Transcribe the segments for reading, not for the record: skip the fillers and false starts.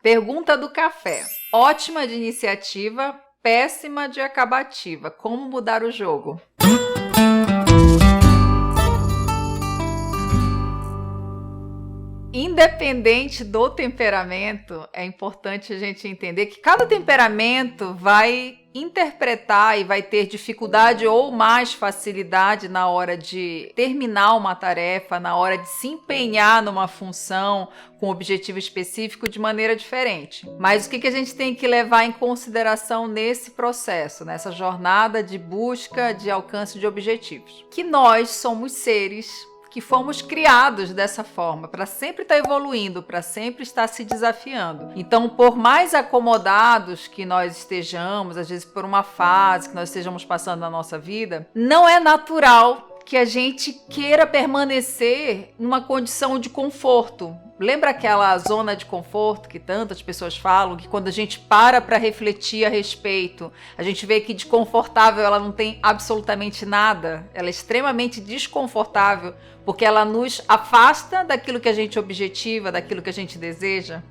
Pergunta do café. Ótima de iniciativa, péssima de acabativa. Como mudar o jogo? Independente do temperamento, é importante a gente entender que cada temperamento vai interpretar e vai ter dificuldade ou mais facilidade na hora de terminar uma tarefa, na hora de se empenhar numa função com objetivo específico de maneira diferente. Mas o que a gente tem que levar em consideração nesse processo, nessa jornada de busca de alcance de objetivos? Que nós somos seres que fomos criados dessa forma, para sempre estar evoluindo, para sempre estar se desafiando. Então, por mais acomodados que nós estejamos, às vezes por uma fase que nós estejamos passando na nossa vida, não é natural que a gente queira permanecer numa condição de conforto. Lembra aquela zona de conforto que tantas pessoas falam, que quando a gente para refletir a respeito, a gente vê que desconfortável ela não tem absolutamente nada, ela é extremamente desconfortável, porque ela nos afasta daquilo que a gente objetiva, daquilo que a gente deseja.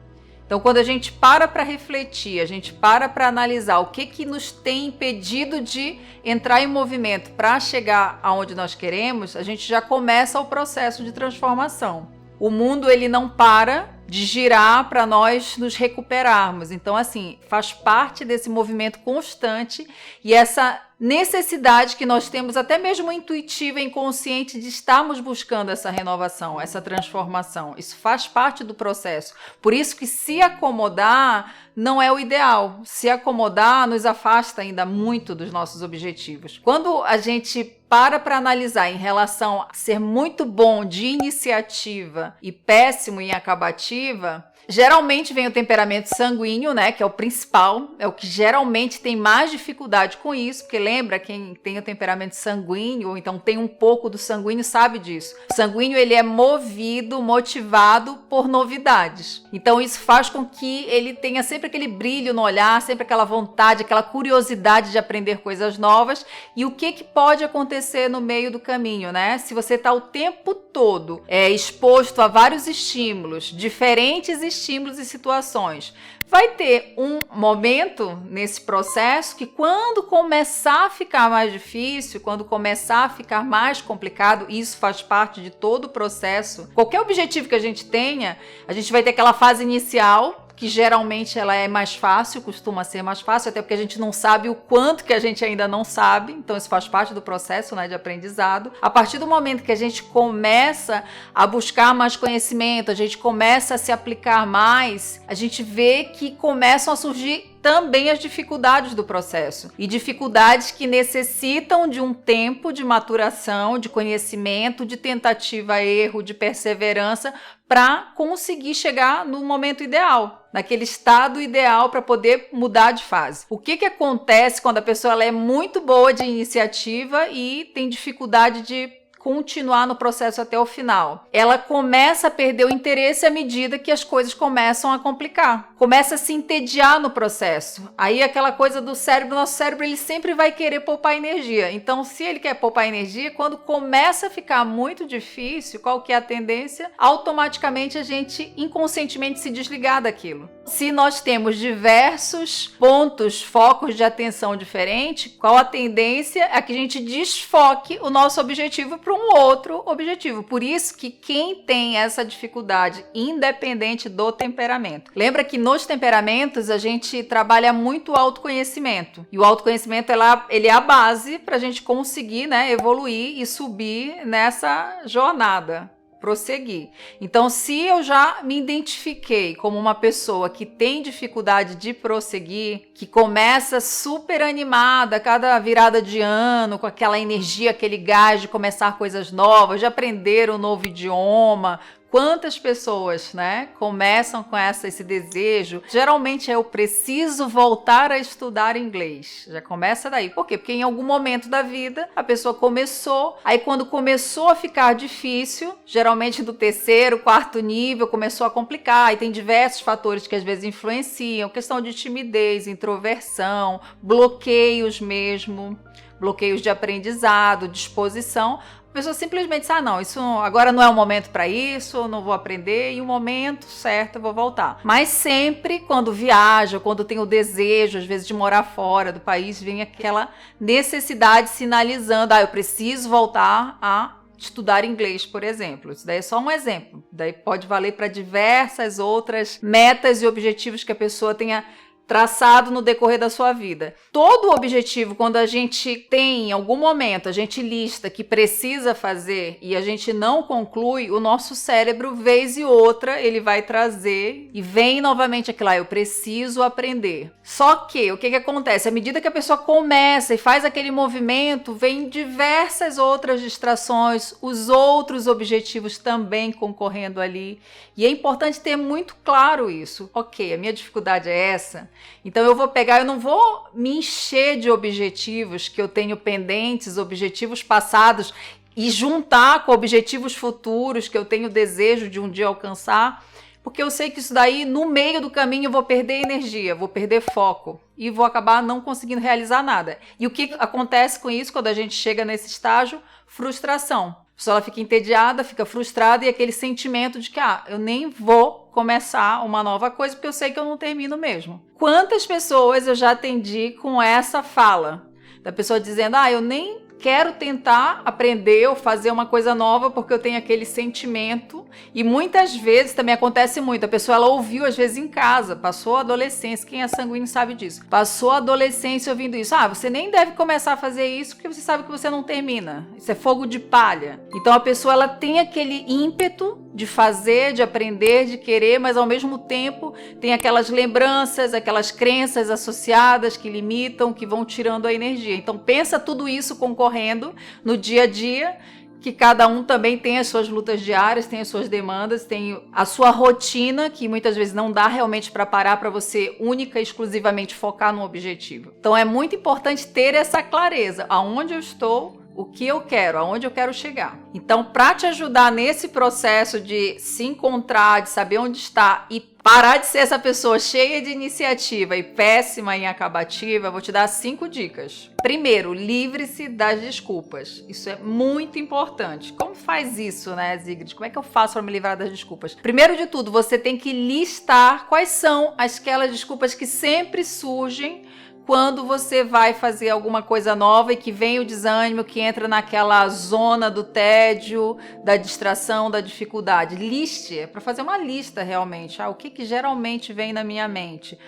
Então, quando a gente para refletir, a gente para analisar o que nos tem impedido de entrar em movimento para chegar aonde nós queremos, a gente já começa o processo de transformação. O mundo ele não para de girar para nós nos recuperarmos. Então, assim, faz parte desse movimento constante e essa necessidade que nós temos, até mesmo intuitiva e inconsciente, de estarmos buscando essa renovação, essa transformação. Isso faz parte do processo. Por isso que se acomodar não é o ideal. Se acomodar nos afasta ainda muito dos nossos objetivos. Quando a gente para analisar em relação a ser muito bom de iniciativa e péssimo em acabativa, geralmente vem o temperamento sanguíneo, né, que é o principal, é o que geralmente tem mais dificuldade com isso, porque lembra, quem tem o temperamento sanguíneo, ou então tem um pouco do sanguíneo, sabe disso. O sanguíneo, ele é motivado por novidades. Então isso faz com que ele tenha sempre aquele brilho no olhar, sempre aquela vontade, aquela curiosidade de aprender coisas novas. E o que pode acontecer no meio do caminho, né? Se você está o tempo todo exposto a vários estímulos, diferentes estímulos e situações, vai ter um momento nesse processo que quando começar a ficar mais difícil, quando começar a ficar mais complicado, isso faz parte de todo o processo. Qualquer objetivo que a gente tenha, a gente vai ter aquela fase inicial, que geralmente ela é mais fácil, costuma ser mais fácil, até porque a gente não sabe o quanto que a gente ainda não sabe, então isso faz parte do processo, né, de aprendizado. A partir do momento que a gente começa a buscar mais conhecimento, a gente começa a se aplicar mais, a gente vê que começam a surgir também as dificuldades do processo, e dificuldades que necessitam de um tempo de maturação, de conhecimento, de tentativa, erro, de perseverança, para conseguir chegar no momento ideal, naquele estado ideal para poder mudar de fase. O que acontece quando a pessoa ela é muito boa de iniciativa e tem dificuldade de continuar no processo até o final? Ela começa a perder o interesse à medida que as coisas começam a complicar. Começa a se entediar no processo. Aí aquela coisa do cérebro, nosso cérebro ele sempre vai querer poupar energia. Então, se ele quer poupar energia, quando começa a ficar muito difícil, qual que é a tendência? Automaticamente a gente inconscientemente se desligar daquilo. Se nós temos diversos pontos, focos de atenção diferentes, qual a tendência? É que a gente desfoque o nosso objetivo para um outro objetivo. Por isso que quem tem essa dificuldade, independente do temperamento. Lembra que nos temperamentos a gente trabalha muito o autoconhecimento. E o autoconhecimento ele é a base para a gente conseguir, né, evoluir e subir nessa jornada. Prosseguir. Então, se eu já me identifiquei como uma pessoa que tem dificuldade de prosseguir, que começa super animada a cada virada de ano, com aquela energia, aquele gás de começar coisas novas, de aprender um novo idioma. Quantas pessoas, né, começam com esse desejo? Geralmente eu preciso voltar a estudar inglês. Já começa daí. Por quê? Porque em algum momento da vida a pessoa começou, aí quando começou a ficar difícil, geralmente do 3º, 4º nível, começou a complicar. E tem diversos fatores que às vezes influenciam. Questão de timidez, introversão, bloqueios mesmo, bloqueios de aprendizado, disposição, pessoa simplesmente diz, não, isso agora não é o momento para isso, eu não vou aprender, e o momento certo eu vou voltar. Mas sempre quando viaja, quando tem o desejo, às vezes, de morar fora do país, vem aquela necessidade sinalizando, eu preciso voltar a estudar inglês, por exemplo. Isso daí é só um exemplo. Daí pode valer para diversas outras metas e objetivos que a pessoa tenha traçado no decorrer da sua vida. Todo objetivo, quando a gente tem, em algum momento, a gente lista que precisa fazer e a gente não conclui, o nosso cérebro, vez e outra, ele vai trazer e vem novamente aquilo lá, eu preciso aprender. Só que, o que acontece? À medida que a pessoa começa e faz aquele movimento, vem diversas outras distrações, os outros objetivos também concorrendo ali. E é importante ter muito claro isso. Ok, a minha dificuldade é essa, então eu vou pegar, eu não vou me encher de objetivos que eu tenho pendentes, objetivos passados, e juntar com objetivos futuros que eu tenho desejo de um dia alcançar, porque eu sei que isso daí, no meio do caminho, eu vou perder energia, vou perder foco e vou acabar não conseguindo realizar nada. E o que acontece com isso quando a gente chega nesse estágio? Frustração. A pessoa ela fica entediada, fica frustrada e aquele sentimento de que eu nem vou começar uma nova coisa porque eu sei que eu não termino mesmo. Quantas pessoas eu já atendi com essa fala? Da pessoa dizendo, eu nem quero tentar aprender ou fazer uma coisa nova porque eu tenho aquele sentimento. E muitas vezes também acontece muito, a pessoa ela ouviu às vezes em casa, passou a adolescência, quem é sanguíneo sabe disso, passou a adolescência ouvindo isso, você nem deve começar a fazer isso porque você sabe que você não termina, isso é fogo de palha. Então a pessoa ela tem aquele ímpeto de fazer, de aprender, de querer, mas ao mesmo tempo tem aquelas lembranças, aquelas crenças associadas que limitam, que vão tirando a energia. Então pensa tudo isso concorrendo no dia a dia, que cada um também tem as suas lutas diárias, tem as suas demandas, tem a sua rotina, que muitas vezes não dá realmente para parar para você única e exclusivamente focar no objetivo. Então é muito importante ter essa clareza, aonde eu estou, o que eu quero, aonde eu quero chegar. Então, para te ajudar nesse processo de se encontrar, de saber onde está e parar de ser essa pessoa cheia de iniciativa e péssima em acabativa, eu vou te dar 5 dicas. Primeiro, livre-se das desculpas. Isso é muito importante. Como faz isso, né, Zigrid? Como é que eu faço para me livrar das desculpas? Primeiro de tudo, você tem que listar quais são aquelas desculpas que sempre surgem quando você vai fazer alguma coisa nova e que vem o desânimo, que entra naquela zona do tédio, da distração, da dificuldade. Liste, é para fazer uma lista realmente. O que geralmente vem na minha mente?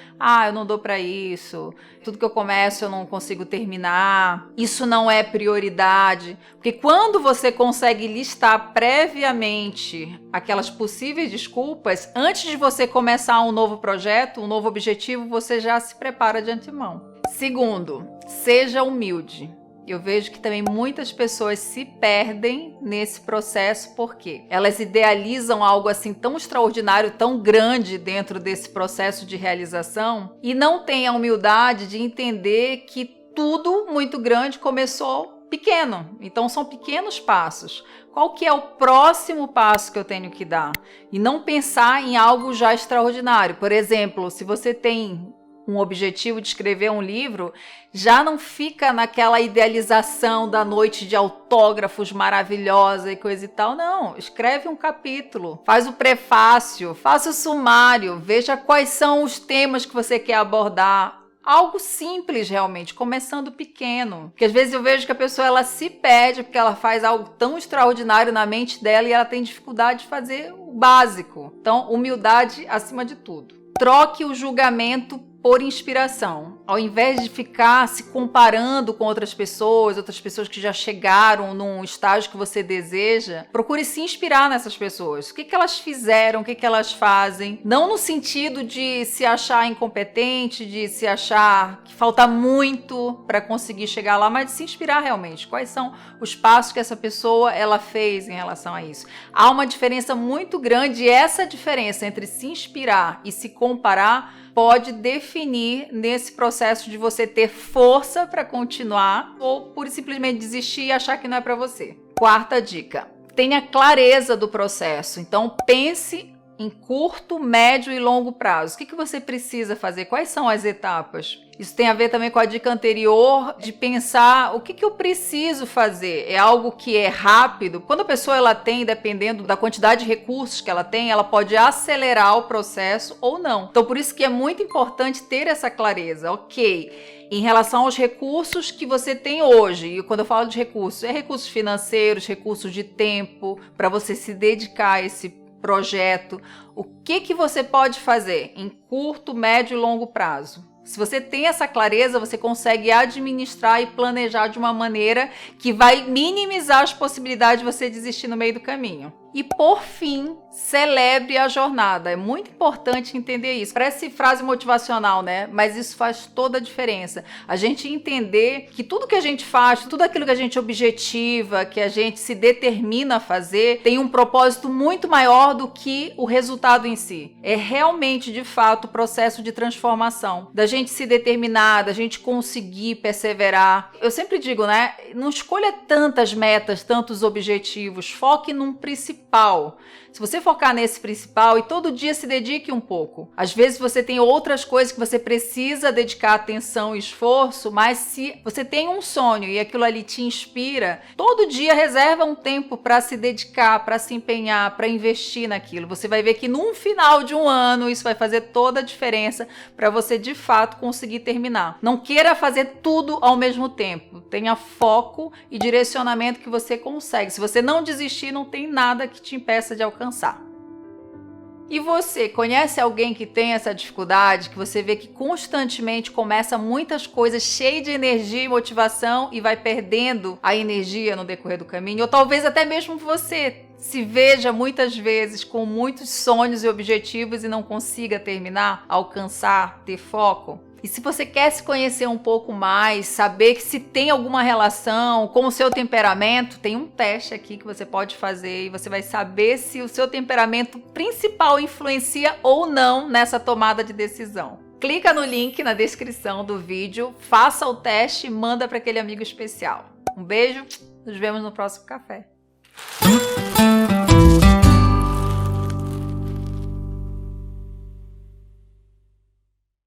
Eu não dou para isso, tudo que eu começo eu não consigo terminar, isso não é prioridade. Porque quando você consegue listar previamente aquelas possíveis desculpas, antes de você começar um novo projeto, um novo objetivo, você já se prepara de antemão. Segundo, seja humilde. Eu vejo que também muitas pessoas se perdem nesse processo porque elas idealizam algo assim tão extraordinário, tão grande dentro desse processo de realização e não têm a humildade de entender que tudo muito grande começou pequeno. Então são pequenos passos. Qual que é o próximo passo que eu tenho que dar? E não pensar em algo já extraordinário. Por exemplo, se você tem um objetivo de escrever um livro, já não fica naquela idealização da noite de autógrafos maravilhosa e coisa e tal. Não, escreve um capítulo, faz o prefácio, faça o sumário, veja quais são os temas que você quer abordar. Algo simples realmente, começando pequeno. Porque às vezes eu vejo que a pessoa ela se perde porque ela faz algo tão extraordinário na mente dela e ela tem dificuldade de fazer o básico. Então, humildade acima de tudo. Troque o julgamento por inspiração. Ao invés de ficar se comparando com outras pessoas que já chegaram num estágio que você deseja, procure se inspirar nessas pessoas. O que elas fizeram, o que elas fazem. Não no sentido de se achar incompetente, de se achar que falta muito para conseguir chegar lá, mas de se inspirar realmente. Quais são os passos que essa pessoa ela fez em relação a isso. Há uma diferença muito grande e essa diferença entre se inspirar e se comparar pode definir nesse processo de você ter força para continuar ou por simplesmente desistir e achar que não é para você. Quarta dica, tenha clareza do processo. Então pense em curto, médio e longo prazo. O que você precisa fazer? Quais são as etapas? Isso tem a ver também com a dica anterior de pensar o que eu preciso fazer. É algo que é rápido? Quando a pessoa ela tem, dependendo da quantidade de recursos que ela tem, ela pode acelerar o processo ou não. Então, por isso que é muito importante ter essa clareza. Ok, em relação aos recursos que você tem hoje, e quando eu falo de recursos, é recursos financeiros, recursos de tempo, para você se dedicar a esse projeto. O que você pode fazer em curto, médio e longo prazo? Se você tem essa clareza, você consegue administrar e planejar de uma maneira que vai minimizar as possibilidades de você desistir no meio do caminho. E por fim, celebre a jornada. É muito importante entender isso. Parece frase motivacional, né? Mas isso faz toda a diferença. A gente entender que tudo que a gente faz, tudo aquilo que a gente objetiva, que a gente se determina a fazer, tem um propósito muito maior do que o resultado em si. É realmente, de fato, o processo de transformação. Da gente se determinar, da gente conseguir perseverar. Eu sempre digo, né? Não escolha tantas metas, tantos objetivos. Foque num principal. Se você focar nesse principal e todo dia se dedique um pouco. Às vezes você tem outras coisas que você precisa dedicar atenção e esforço, mas se você tem um sonho e aquilo ali te inspira, todo dia reserva um tempo para se dedicar, para se empenhar, para investir naquilo. Você vai ver que no final de um ano isso vai fazer toda a diferença para você de fato conseguir terminar. Não queira fazer tudo ao mesmo tempo. Tenha foco e direcionamento que você consegue. Se você não desistir, não tem nada que te impeça de alcançar. E você conhece alguém que tem essa dificuldade, que você vê que constantemente começa muitas coisas cheio de energia e motivação e vai perdendo a energia no decorrer do caminho? Ou talvez até mesmo você se veja muitas vezes com muitos sonhos e objetivos e não consiga terminar, alcançar, ter foco? E se você quer se conhecer um pouco mais, saber que se tem alguma relação com o seu temperamento, tem um teste aqui que você pode fazer e você vai saber se o seu temperamento principal influencia ou não nessa tomada de decisão. Clica no link na descrição do vídeo, faça o teste e manda para aquele amigo especial. Um beijo, nos vemos no próximo café.